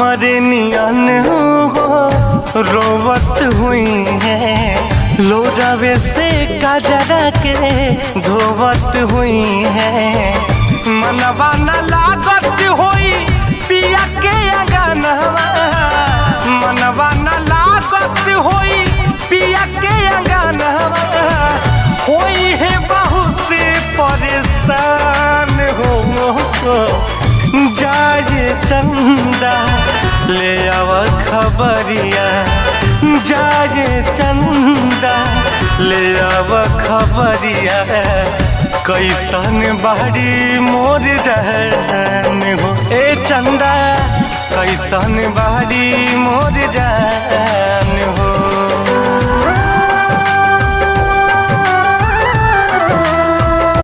हमारे नियन हो रोवत हुई है, लोरावे से काजरा के धोवत हुई है। मनवा न लागत होई पिया के अंगनवा, मनवा न लागत होई पिया के अंगनवा, होई है बहुत परेशान हो। जाए चंदा ले आव खबरिया, जाए चंदा ले आव खबरिया, कैसन बाड़ी मोर रहन हो। ए चंदा कैसन बाड़ी मोर रहन।